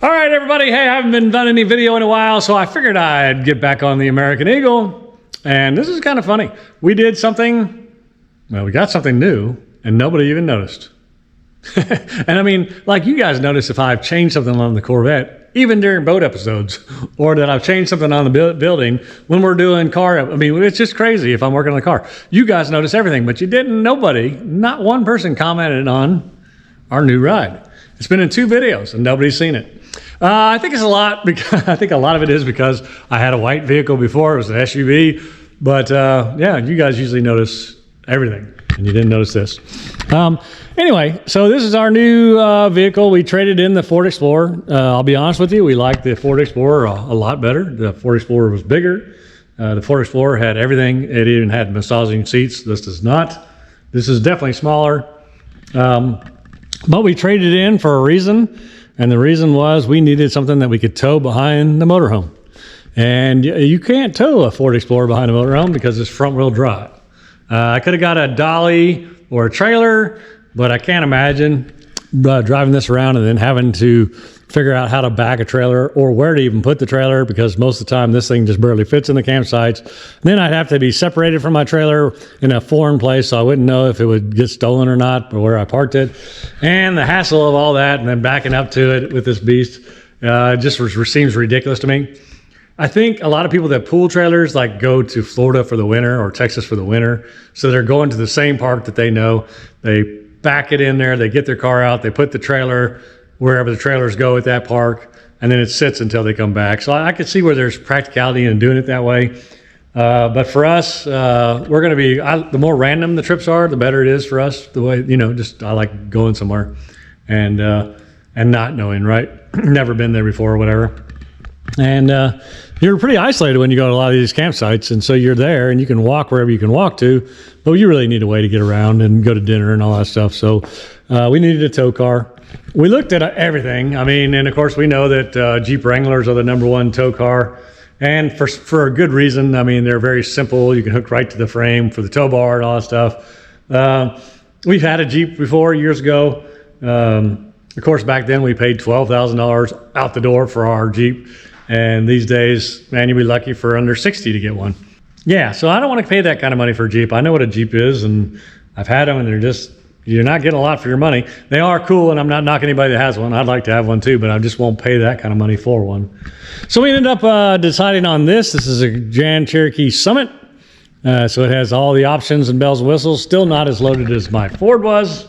All right, everybody. Hey, I haven't been done any video in a while, so I figured I'd get back on the American Eagle. And this is kind of funny. We did something, well, we got something new, and nobody even noticed. And I mean, like you guys notice if I've changed something on the Corvette, even during boat episodes, or that I've changed something on the building when we're doing car, I mean, it's just crazy if I'm working on the car. You guys notice everything, but you didn't, not one person commented on our new ride. It's been in 2 videos and nobody's seen it. I think it's a lot because I think a lot of it is because I had a white vehicle before. It was an SUV, but yeah, you guys usually notice everything and you didn't notice this. Anyway, so this is our new vehicle. We traded in the Ford Explorer. I'll be honest with you, we liked the Ford Explorer a lot better. The Ford Explorer was bigger. The Ford Explorer had everything. It even had massaging seats. This does not. This is definitely smaller. But we traded it in for a reason. And the reason was we needed something that we could tow behind the motorhome. And you can't tow a Ford Explorer behind a motorhome because it's front wheel drive. I could have got a dolly or a trailer, but I can't imagine driving this around and then having to figure out how to back a trailer or where to even put the trailer, because most of the time this thing just barely fits in the campsites. And then I'd have to be separated from my trailer in a foreign place, so I wouldn't know if it would get stolen or not, or where I parked it. And the hassle of all that and then backing up to it with this beast just seems ridiculous to me. I think a lot of people that pool trailers like go to Florida for the winter or Texas for the winter. So they're going to the same park that they know. They back it in there, they get their car out, they put the trailer wherever the trailers go at that park, and then it sits until they come back. So I could see where there's practicality in doing it that way. But for us, we're gonna be, the more random the trips are, the better it is for us. The way, just I like going somewhere and not knowing, right? Never been there before or whatever. And you're pretty isolated when you go to a lot of these campsites, and so you're there and you can walk wherever you can walk to, but you really need a way to get around and go to dinner and all that stuff. So we needed a tow car. We looked at everything. I mean, and of course we know that Jeep Wranglers are the #1 tow car, and for a good reason. I mean, they're very simple. You can hook right to the frame for the tow bar and all that stuff. We've had a Jeep before years ago. Of course, back then we paid $12,000 out the door for our Jeep. And these days, man, you'd be lucky for under 60 to get one. Yeah, so I don't want to pay that kind of money for a Jeep. I know what a Jeep is, and I've had them, and you're not getting a lot for your money. They are cool, and I'm not knocking anybody that has one. I'd like to have one too, but I just won't pay that kind of money for one. So we ended up deciding on this. This is a Grand Cherokee Summit. So it has all the options and bells and whistles. Still not as loaded as my Ford was,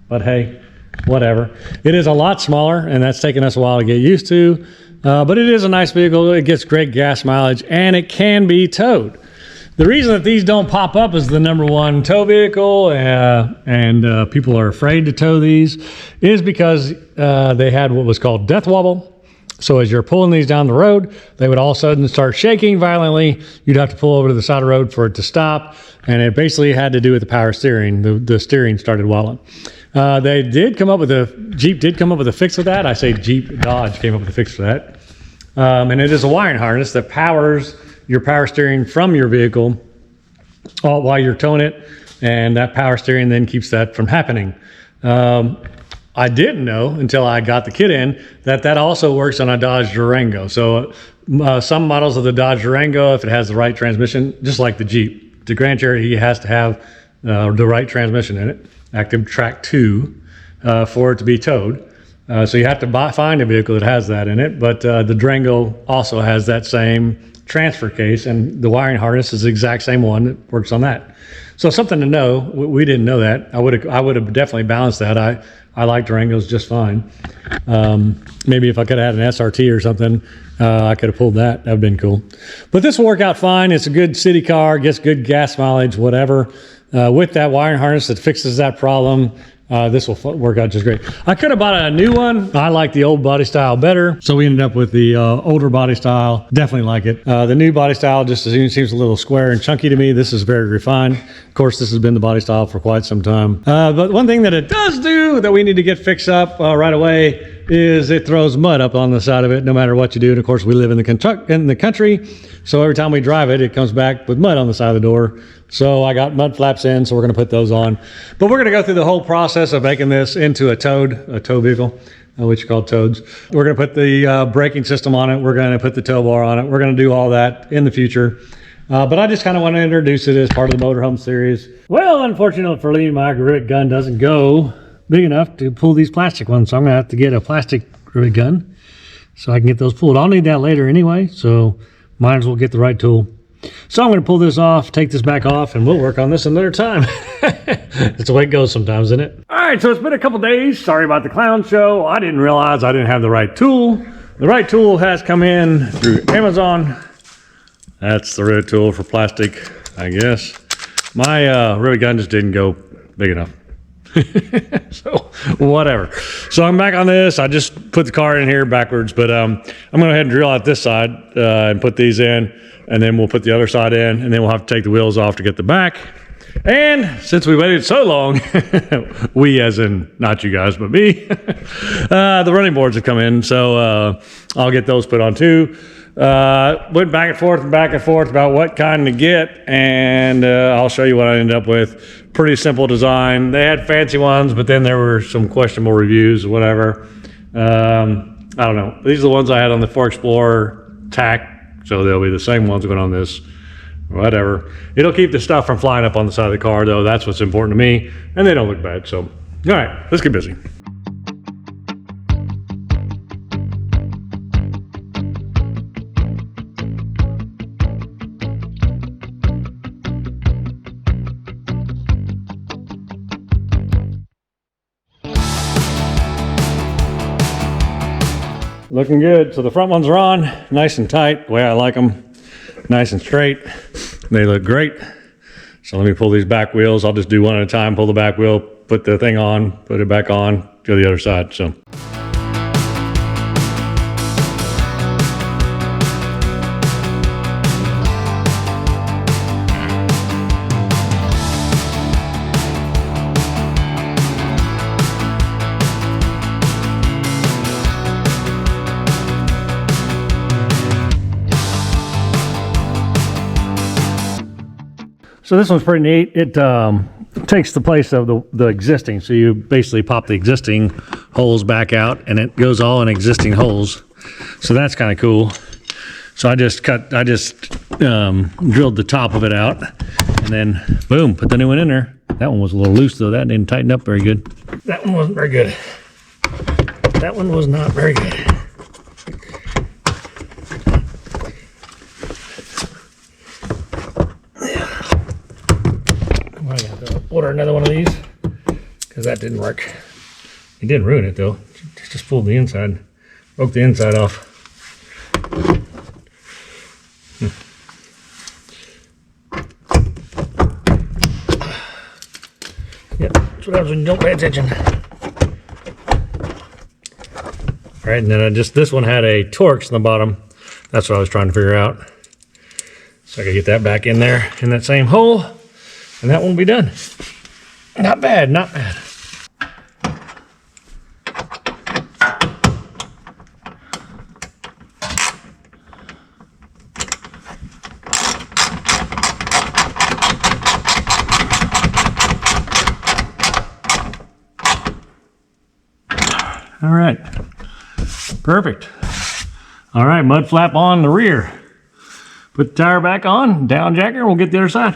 but hey, whatever. It is a lot smaller, and that's taken us a while to get used to. But it is a nice vehicle. It gets great gas mileage, and it can be towed. The reason that these don't pop up as the #1 tow vehicle, and people are afraid to tow these, is because they had what was called death wobble. So as you're pulling these down the road, they would all of a sudden start shaking violently. You'd have to pull over to the side of the road for it to stop, and it basically had to do with the power steering. The steering started wobbling. Jeep did come up with a fix for that. I say Dodge came up with a fix for that. And it is a wiring harness that powers your power steering from your vehicle while you're towing it. And that power steering then keeps that from happening. I didn't know until I got the kit in that also works on a Dodge Durango. So some models of the Dodge Durango, if it has the right transmission, just like the Jeep, the Grand Cherokee has to have the right transmission in it. Active Track 2 for it to be towed. So you have to find a vehicle that has that in it, but the Durango also has that same transfer case, and the wiring harness is the exact same one that works on that. So something to know. We didn't know that. I would have definitely balanced that. I like Durangos just fine. Maybe if I could have had an SRT or something, I could have pulled that. That would have been cool. But this will work out fine. It's a good city car, gets good gas mileage, whatever. With that wiring harness that fixes that problem, this will work out just great. I could have bought a new one. I like the old body style better, so we ended up with the older body style. Definitely like it. The new body style just seems a little square and chunky to me. This is very refined. Of course, this has been the body style for quite some time. But one thing that it does do that we need to get fixed up right away is it throws mud up on the side of it no matter what you do. And of course, we live in the country, so every time we drive it, it comes back with mud on the side of the door. So I got mud flaps in, so we're going to put those on. But we're going to go through the whole process of making this into a tow vehicle. which are called toads. We're going to put the braking system on it. We're going to put the tow bar on it. We're going to do all that in the future. But I just kind of want to introduce it as part of the Motorhome series. Well, unfortunately for me, my rivet gun doesn't go big enough to pull these plastic ones. So I'm going to have to get a plastic rivet gun so I can get those pulled. I'll need that later anyway, so might as well get the right tool. So I'm going to pull this off, take this back off, and we'll work on this another time. That's the way it goes sometimes, isn't it? All right, so it's been a couple days. Sorry about the clown show. I didn't realize I didn't have the right tool. The right tool has come in through Amazon. That's the rivet tool for plastic, I guess. My rivet gun just didn't go big enough. So whatever. So I'm back on this. I just put the car in here backwards, but I'm going to go ahead and drill out this side and put these in, and then we'll put the other side in, and then we'll have to take the wheels off to get the back. And since we waited so long, we as in not you guys, but me, the running boards have come in, so I'll get those put on too. Went back and forth about what kind to get, and I'll show you what I ended up with. Pretty simple design. They had fancy ones, but then there were some questionable reviews or whatever. I don't know. These are the ones I had on the 4 Explorer tack, so they'll be the same ones going on this. Whatever. It'll keep the stuff from flying up on the side of the car, though. That's what's important to me, and they don't look bad. So, all right, let's get busy. Looking good. So the front ones are on, nice and tight, the way I like them, nice and straight. They look great. So let me pull these back wheels. I'll just do one at a time, pull the back wheel, put the thing on, put it back on, go to the other side. So. So this one's pretty neat. It takes the place of the existing. So you basically pop the existing holes back out, and it goes all in existing holes. So that's kind of cool. So I just drilled the top of it out, and then boom, put the new one in there. That one was a little loose though. That didn't tighten up very good. That one wasn't very good. That one was not very good. Order another one of these because that didn't work. It didn't ruin it though. It just pulled the inside, broke the inside off. Yep, that's what happens when you don't pay attention. All right, and then this one had a Torx in the bottom. That's what I was trying to figure out. So I could get that back in there in that same hole. And that one will be done. Not bad, not bad. All right, perfect. All right, mud flap on the rear. Put the tire back on, down jacker, we'll get the other side.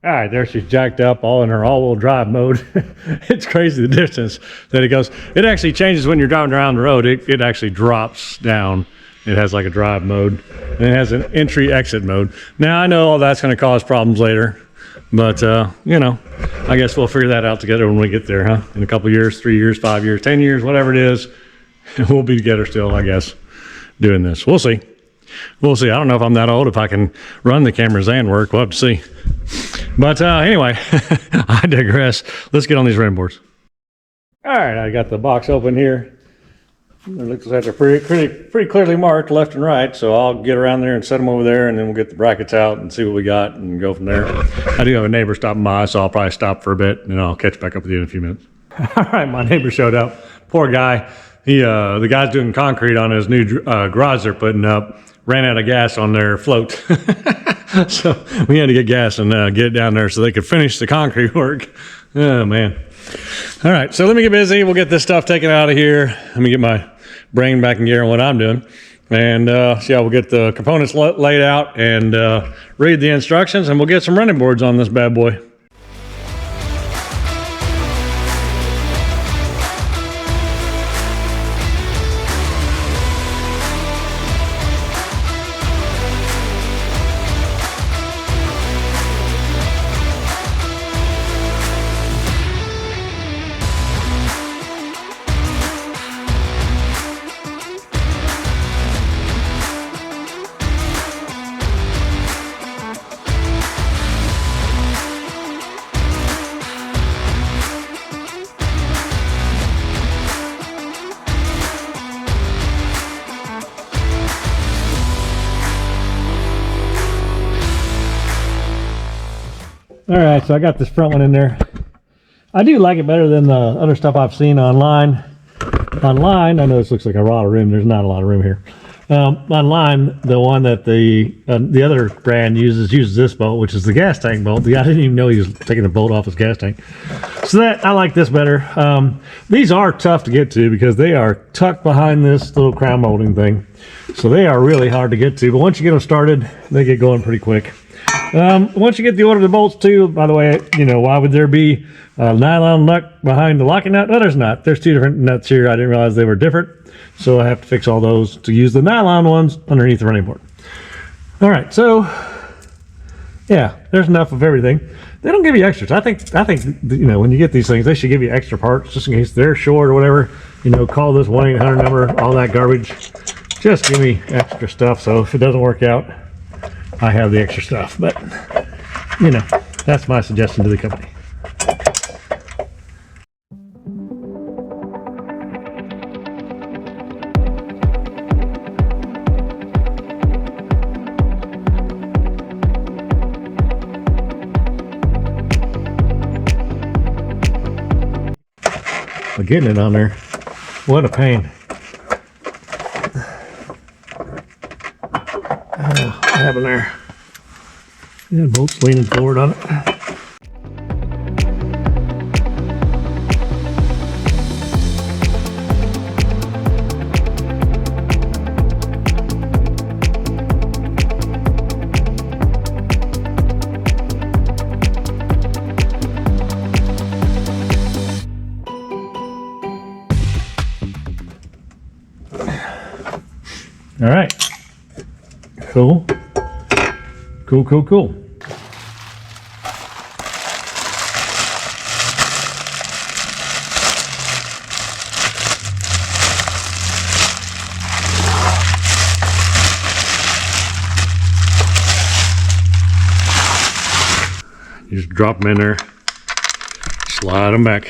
All right, there she's jacked up all in her all-wheel drive mode. It's crazy the distance that it goes. It actually changes when you're driving around the road. It actually drops down. It has like a drive mode, and it has an entry-exit mode. Now, I know all that's going to cause problems later, but, you know, I guess we'll figure that out together when we get there, huh? In a couple years, 3 years, 5 years, 10 years, whatever it is, we'll be together still, I guess, doing this. We'll see. We'll see. I don't know if I'm that old, if I can run the cameras and work. We'll have to see. But anyway, I digress. Let's get on these running boards. All right, I got the box open here. It looks like they're pretty clearly marked left and right, so I'll get around there and set them over there, and then we'll get the brackets out and see what we got and go from there. I do have a neighbor stopping by, so I'll probably stop for a bit, and then I'll catch back up with you in a few minutes. All right, my neighbor showed up. Poor guy. The guy's doing concrete on his new garage they're putting up. Ran out of gas on their float. So we had to get gas and get it down there so they could finish the concrete work. Oh, man. All right, so let me get busy. We'll get this stuff taken out of here. Let me get my brain back in gear on what I'm doing. And yeah, we'll get the components laid out and read the instructions, and we'll get some running boards on this bad boy. All right, so I got this front one in there. I do like it better than the other stuff I've seen online. I know this looks like a lot of room. There's not a lot of room here. Online, the one that the other brand uses this bolt, which is the gas tank bolt. The guy didn't even know he was taking the bolt off his gas tank. So that I like this better. These are tough to get to because they are tucked behind this little crown molding thing. So they are really hard to get to. But once you get them started, they get going pretty quick. Once you get the order of the bolts too, by the way, you know, why would there be a nylon nut behind the locking nut? No, there's not. There's two different nuts here. I didn't realize they were different. So I have to fix all those to use the nylon ones underneath the running board. All right, so yeah, there's enough of everything. They don't give you extras. I think you know, when you get these things, they should give you extra parts just in case they're short or whatever. You know, call this 1-800 number, all that garbage. Just give me extra stuff. So if it doesn't work out, I have the extra stuff, but you know, that's my suggestion to the company. But getting it on there, what a pain. What happened there? Yeah, bolt's leaning forward on it. All right. Cool. Cool. You just drop them in there, slide them back,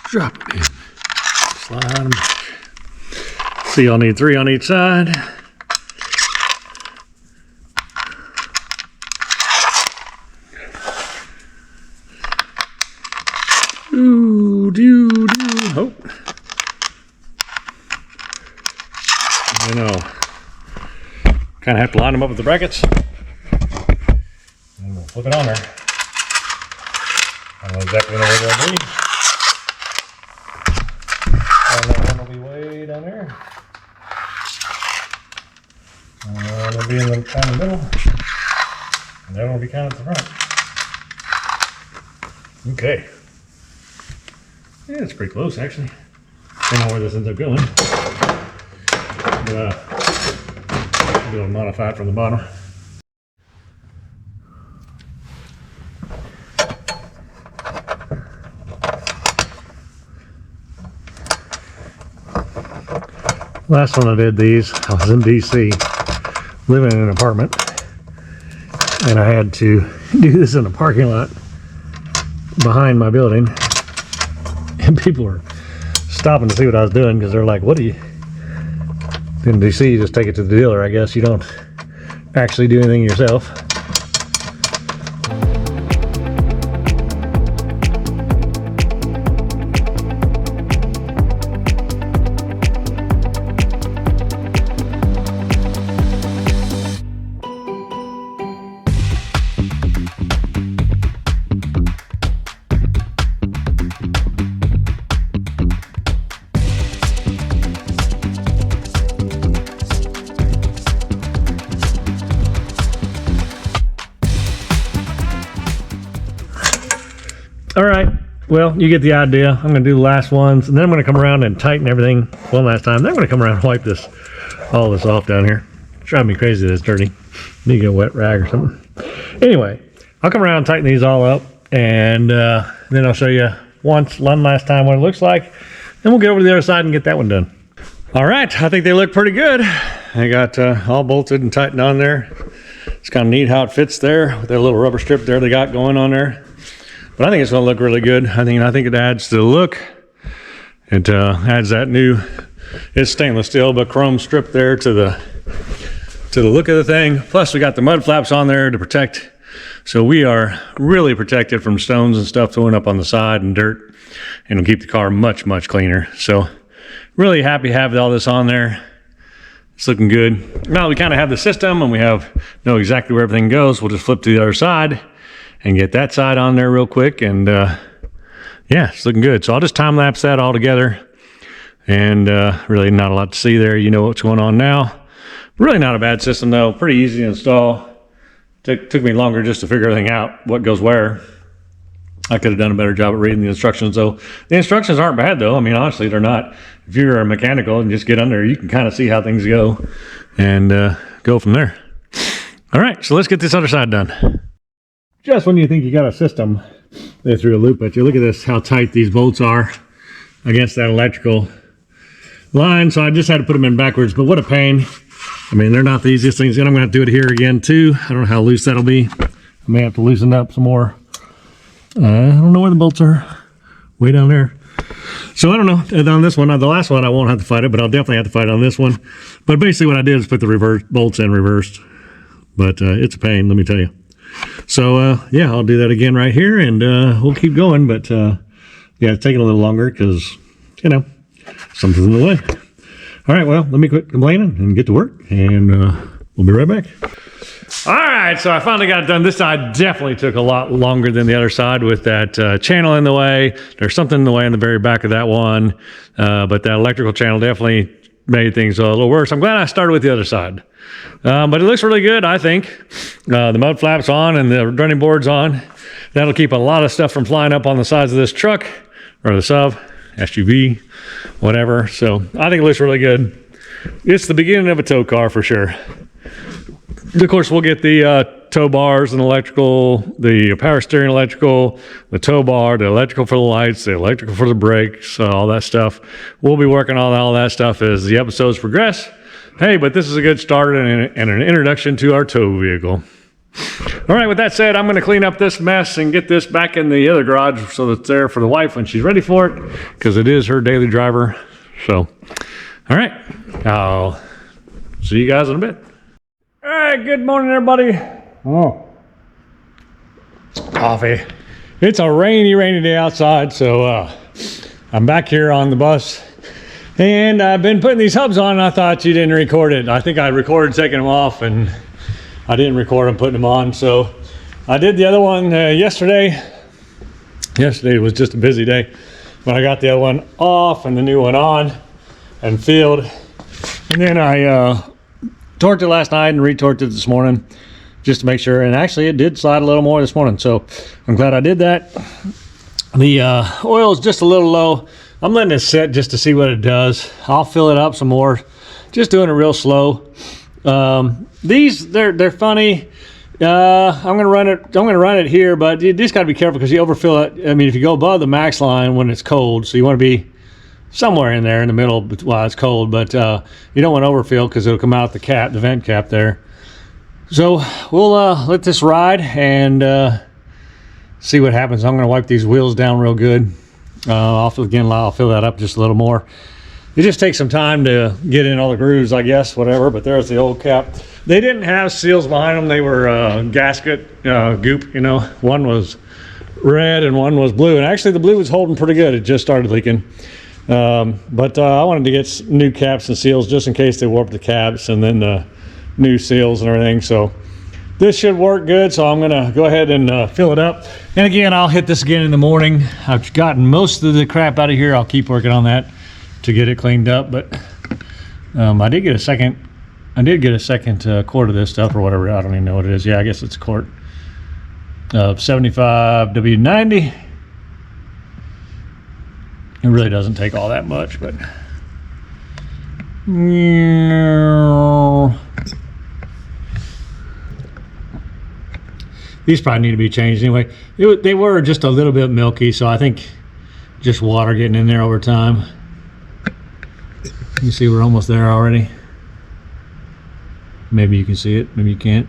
drop them in, slide them back. So you'll need 3 on each side. Oh. You know, kind of have to line them up with the brackets. And we'll flip it on there. I don't know exactly where they'll be. That one will be way down there. It'll be in the kind of middle. And that one will be kind of at the front. Okay. Yeah, it's pretty close actually. I don't know where this ends up going. But I'll be able to modify it from the bottom. Last one I did these, I was in DC, living in an apartment, and I had to do this in a parking lot behind my building, and people were stopping to see what I was doing because they're like, what do you, in DC you just take it to the dealer, I guess. You don't actually do anything yourself. All right, well, you get the idea. I'm gonna do the last ones, and then I'm gonna come around and tighten everything one last time. Then I'm gonna come around and wipe all this off down here. It's driving me crazy that it's dirty. Need to get a wet rag or something. Anyway, I'll come around and tighten these all up, and then I'll show you one last time what it looks like. Then we'll get over to the other side and get that one done. All right, I think they look pretty good. I got all bolted and tightened on there. It's kind of neat how it fits there with that little rubber strip there they got going on there. But I think it's going to look really good. I think it adds to the look. It adds that new, it's stainless steel, but chrome strip there to the look of the thing. Plus we got the mud flaps on there to protect. So we are really protected from stones and stuff throwing up on the side and dirt, and it'll keep the car much, much cleaner. So really happy to have all this on there. It's looking good. Now we kind of have the system and we know exactly where everything goes. We'll just flip to the other side and get that side on there real quick, and yeah, it's looking good. So I'll just time lapse that all together, and really not a lot to see there. You know what's going on now. Really not a bad system though, pretty easy to install. Took me longer just to figure everything out, what goes where. I could have done a better job at reading the instructions though. The instructions aren't bad though. I mean, honestly, they're not. If you're a mechanical and just get under, you can kind of see how things go and go from there. All right, so let's get this other side done. Just when you think you got a system, they threw a loop at you. Look at this, how tight these bolts are against that electrical line. So I just had to put them in backwards, but what a pain. I mean, they're not the easiest things. And I'm gonna have to do it here again too. I don't know how loose that'll be. I may have to loosen up some more. I don't know where the bolts are. Way down there. So I don't know. And on this one, the last one, I won't have to fight it, but I'll definitely have to fight on this one. But basically what I did is put the reverse bolts in reversed. But it's a pain, let me tell you. So yeah, I'll do that again right here, and we'll keep going. But yeah, it's taking a little longer because, you know, something's in the way. All right, well, let me quit complaining and get to work, and we'll be right back. All right, so I finally got it done. This side definitely took a lot longer than the other side with that channel in the way. There's something in the way in the very back of that one, but that electrical channel definitely made things a little worse. I'm glad I started with the other side. But it looks really good, I think. The mud flaps on and the running board's on. That'll keep a lot of stuff from flying up on the sides of this truck, or the sub, SUV, whatever. So I think it looks really good. It's the beginning of a tow car for sure. Of course, we'll get the tow bars and electrical, the power steering electrical, the tow bar, the electrical for the lights, the electrical for the brakes, all that stuff. We'll be working on all that stuff as the episodes progress. Hey, but this is a good start and an introduction to our tow vehicle. All right, with that said, I'm going to clean up this mess and get this back in the other garage so that it's there for the wife when she's ready for it, because it is her daily driver. So, all right, I'll see you guys in a bit. All right, good morning, everybody. Oh, coffee. It's a rainy day outside, so I'm back here on the bus. And I've been putting these hubs on, and I thought you didn't record it. I think I recorded taking them off, and I didn't record them putting them on. So I did the other one yesterday. Yesterday was just a busy day. But I got the other one off and the new one on and filled. And then I torqued it last night and retorqued it this morning just to make sure. And actually it did slide a little more this morning. So I'm glad I did that. The oil is just a little low. I'm letting it sit just to see what it does. I'll fill it up some more. Just doing it real slow. These they're funny. I'm gonna run it here, but you just gotta be careful because you overfill it. I mean, if you go above the max line when it's cold, so you want to be somewhere in there in the middle while it's cold, but you don't want to overfill because it'll come out the vent cap there. So we'll let this ride and see what happens. I'm gonna wipe these wheels down real good. I'll fill that up just a little more. It just takes some time to get in all the grooves, I guess, whatever, but there's the old cap. They didn't have seals behind them. They were gasket goop, you know. One was red and one was blue, and actually the blue was holding pretty good. It just started leaking. But I wanted to get new caps and seals just in case they warped the caps, and then the new seals and everything. So this should work good, so I'm gonna go ahead and fill it up. And again, I'll hit this again in the morning. I've gotten most of the crap out of here. I'll keep working on that to get it cleaned up, but I did get a second quart of this stuff or whatever. I don't even know what it is. Yeah, I guess it's a quart of 75 W90. It really doesn't take all that much, but these probably need to be changed anyway. They were just a little bit milky, so I think just water getting in there over time. You see we're almost there already. Maybe you can see it, maybe you can't.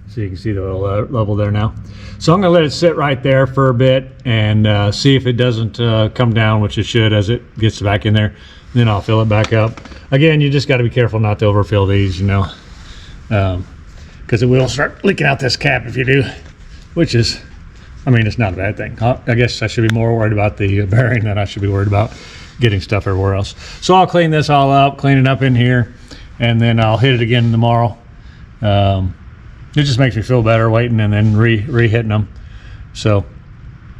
So you can see the oil level there now. So I'm gonna let it sit right there for a bit and see if it doesn't come down, which it should as it gets back in there. Then I'll fill it back up. Again, you just gotta be careful not to overfill these, you know, because it will start leaking out this cap if you do, which is, I mean, it's not a bad thing. I guess I should be more worried about the bearing than I should be worried about getting stuff everywhere else. So I'll clean this all up, clean it up in here, and then I'll hit it again tomorrow. It just makes me feel better waiting and then re-hitting them. So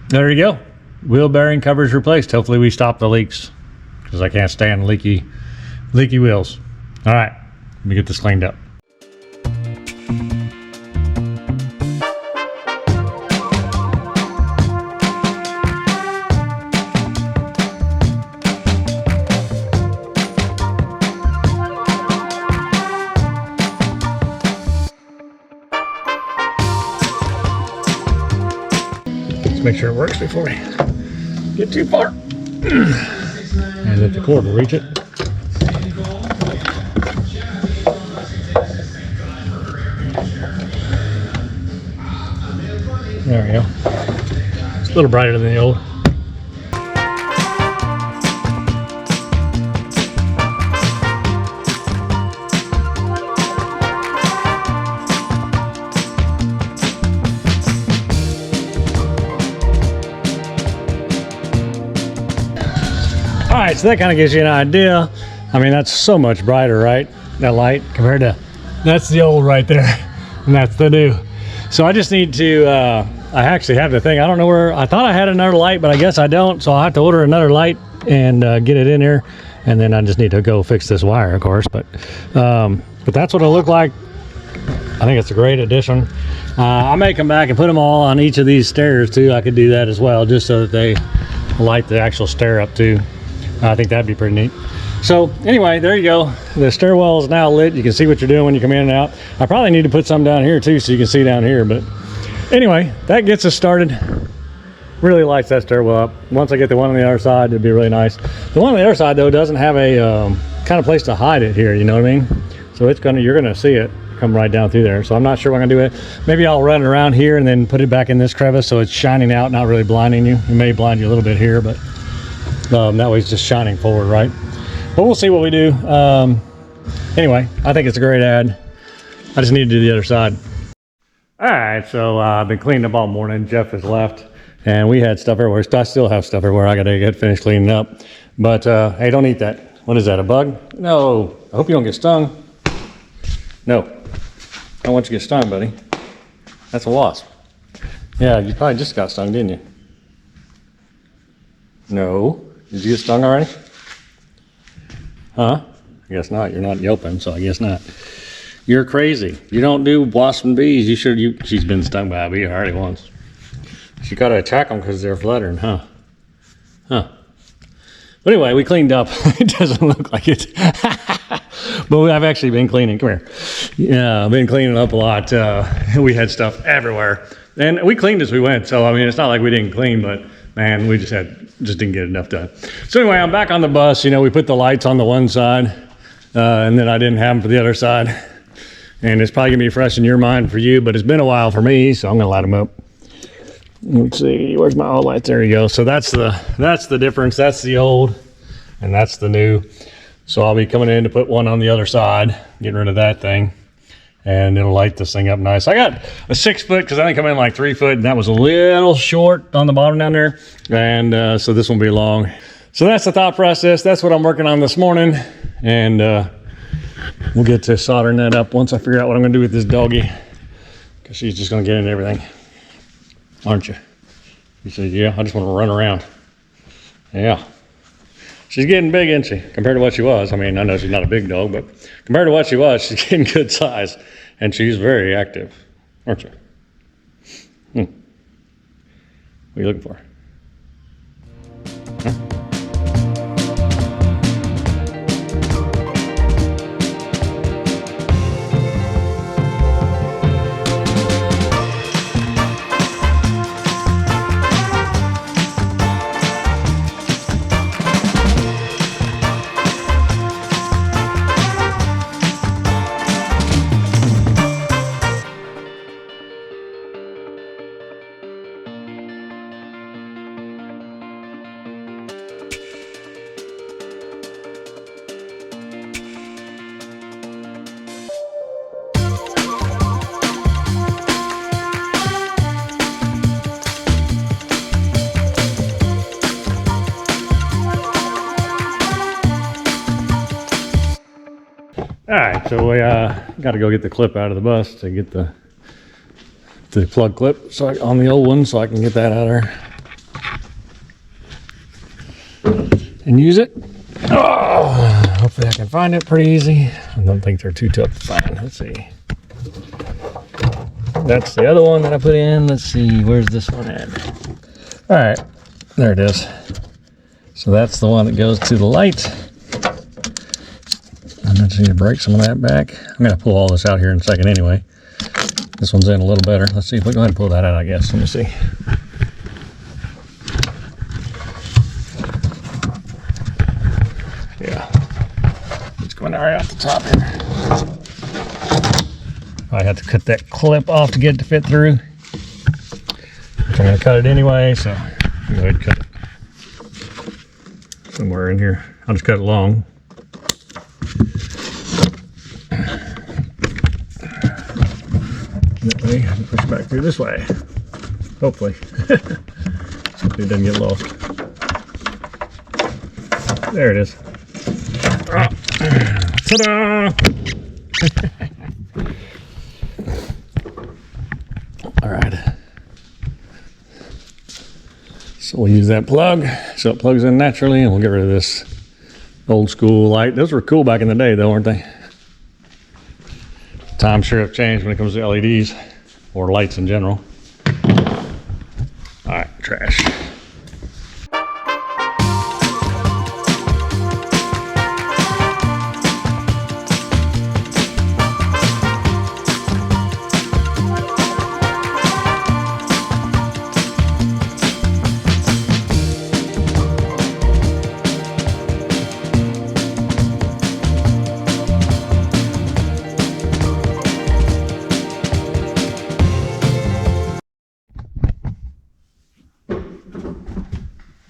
there you go. Wheel bearing covers replaced. Hopefully we stop the leaks because I can't stand leaky wheels. All right, let me get this cleaned up. Make sure it works before we get too far. And that the cord will reach it. There we go. It's a little brighter than the old. All right, so that kind of gives you an idea. I mean, that's so much brighter, right? That light compared to, that's the old right there, and that's the new. So I just need to, I actually have the thing. I don't know where, I thought I had another light, but I guess I don't. So I'll have to order another light and get it in here. And then I just need to go fix this wire, of course. But that's what it'll look like. I think it's a great addition. I may come back and put them all on each of these stairs too. I could do that as well, just so that they light the actual stair up too. I think that'd be pretty neat. So anyway, there you go. The stairwell is now lit. You can see what you're doing when you come in and out. I probably need to put some down here too so you can see down here. But anyway, that gets us started. Really lights that stairwell up. Once I get the one on the other side, it'd be really nice. The one on the other side though doesn't have a kind of place to hide it here, you know what I mean? So you're gonna see it come right down through there. So I'm not sure what I'm gonna do it. Maybe I'll run it around here and then put it back in this crevice so it's shining out, not really blinding you. It may blind you a little bit here, but that way it's just shining forward, right? But we'll see what we do. Anyway, I think it's a great ad. I just need to do the other side. All right, so I've been cleaning up all morning. Jeff has left, and we had stuff everywhere. I still have stuff everywhere. I gotta get finished cleaning up. But hey, don't eat that. What is that, a bug? No, I hope you don't get stung. No, I don't want you to get stung, buddy. That's a wasp. Yeah, you probably just got stung, didn't you? No. Did you get stung already? Huh? I guess not. You're not yelping, so I guess not. You're crazy. You don't do wasps and bees. She's been stung by a bee already once. She got to attack them because they're fluttering, huh? Huh. But anyway, we cleaned up. It doesn't look like it. But I've actually been cleaning. Come here. Yeah, I've been cleaning up a lot. We had stuff everywhere. And we cleaned as we went. So, I mean, it's not like we didn't clean, but man, we just didn't get enough done. So anyway, I'm back on the bus. You know, we put the lights on the one side, and then I didn't have them for the other side. And it's probably gonna be fresh in your mind for you, but it's been a while for me, so I'm gonna light them up. Let's see, where's my old lights? There you go. So that's the difference. That's the old, and that's the new. So I'll be coming in to put one on the other side, getting rid of that thing, and it'll light this thing up nice. I got a 6 foot because I think I'm in like 3 foot, and that was a little short on the bottom down there, and so this will be long. So that's the thought process. That's what I'm working on this morning, and we'll get to soldering that up once I figure out what I'm gonna do with this doggy, because she's just gonna get into everything. Aren't you? You said, yeah, I just want to run around. Yeah. She's getting big, isn't she? Compared to what she was. I mean, I know she's not a big dog, but compared to what she was, she's getting good size. And she's very active, aren't you? What are you looking for? Huh? All right, so we got to go get the clip out of the bus to get the plug clip on the old one, so I can get that out of there and use it. Oh, hopefully I can find it pretty easy. I don't think they're too tough to find. Let's see. That's the other one that I put in. Let's see, where's this one at? All right, there it is. So that's the one that goes to the light. I just need to break some of that back. I'm going to pull all this out here in a second anyway. This one's in a little better. Let's see if we can go ahead and pull that out, I guess. Let me see. Yeah. It's going right out the top here. I have to cut that clip off to get it to fit through. I'm going to cut it anyway, so go ahead and cut it somewhere in here. I'll just cut it long. That way, I can push it back through this way. Hopefully. So it doesn't get lost. There it is. Ta-da! All right. So we'll use that plug so it plugs in naturally, and we'll get rid of this old school light. Those were cool back in the day though, weren't they? Times sure have changed when it comes to LEDs or lights in general. All right, trash.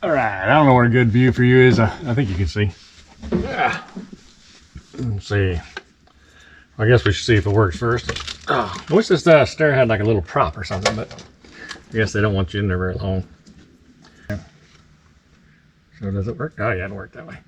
All right, I don't know where a good view for you is. I think you can see. Yeah. Let's see. I guess we should see if it works first. Oh, I wish this stair had like a little prop or something, but I guess they don't want you in there very long. So does it work? Oh yeah, it worked that way.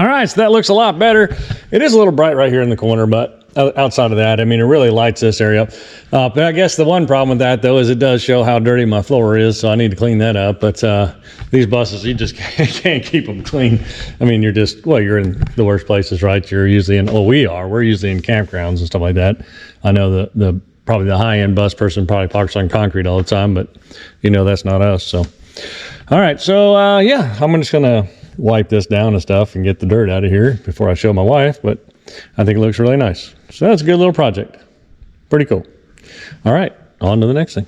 All right, so that looks a lot better. It is a little bright right here in the corner, but outside of that, I mean, it really lights this area up. But I guess the one problem with that, though, is it does show how dirty my floor is, so I need to clean that up. But these buses, you just can't keep them clean. I mean, you're just, well, you're in the worst places, right? You're usually in, well, we're usually in campgrounds and stuff like that. I know probably the high-end bus person probably parks on concrete all the time, but you know, that's not us. So, all right, so yeah, I'm just gonna wipe this down and stuff and get the dirt out of here before I show my wife, but I think it looks really nice. So that's a good little project. Pretty cool. All right, on to the next thing.